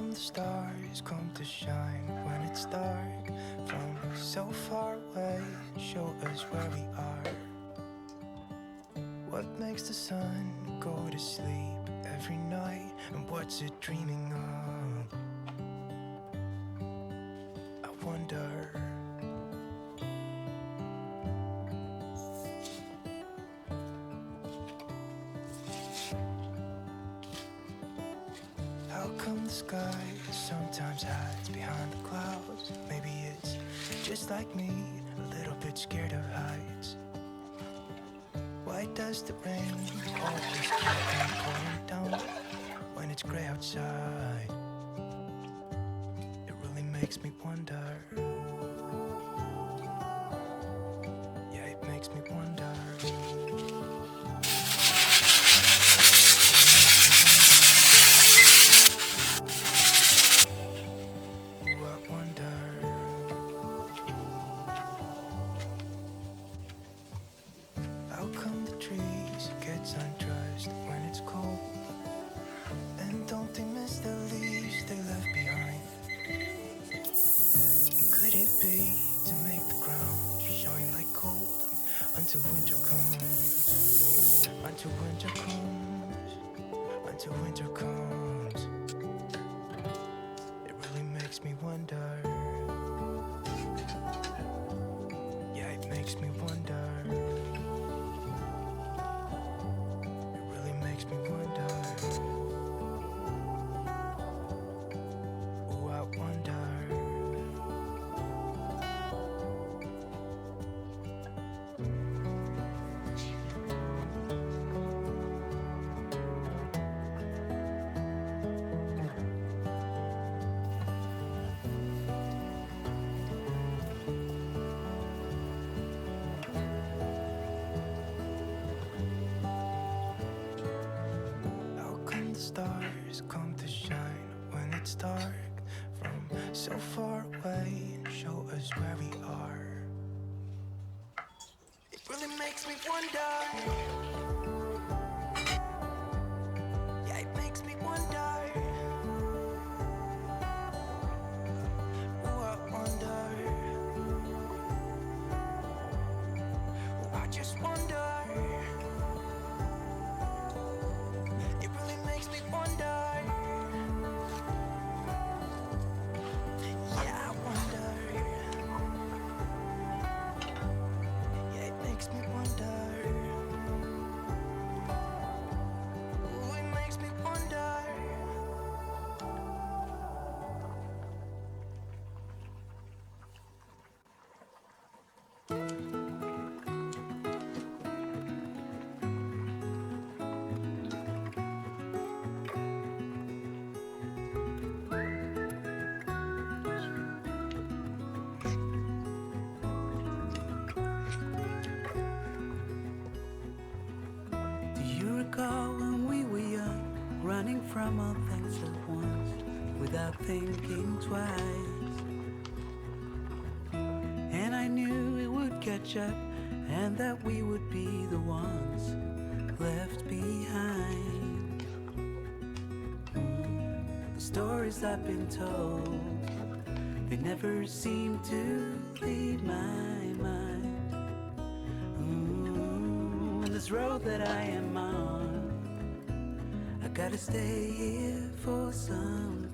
come the stars come to shine when it's dark? From so far away, show us where we are. What makes the sun go to sleep every night, and what's it dreaming of? I wonder. How come the sky sometimes hides behind the clouds? Maybe it's just like me, a little bit scared of heights. Why does the rain always keep on pouring down when it's gray outside? It really makes me wonder. Yeah, it makes me wonder. How come the trees get undressed when it's cold? And don't they miss the leaves they left behind? Could it be to make the ground shine like gold until winter comes? Until winter comes, until winter comes. It really makes me wonder. Yeah, it makes me wonder. Makes me wonder. Oh, I wonder. Stars come to shine when it's dark from so far away and show us where we are. It really makes me wonder. Yeah, it makes me wonder. Oh, I wonder. Oh, I just wonder. Makes me wonder. Yeah, I wonder. Yeah, it makes me wonder. Ooh, it makes me wonder. When we were young, running from all things at once, without thinking twice. And I knew it would catch up, and that we would be the ones left behind. The stories I've been told, they never seem to leave my mind. This road that I am on, I gotta stay here for some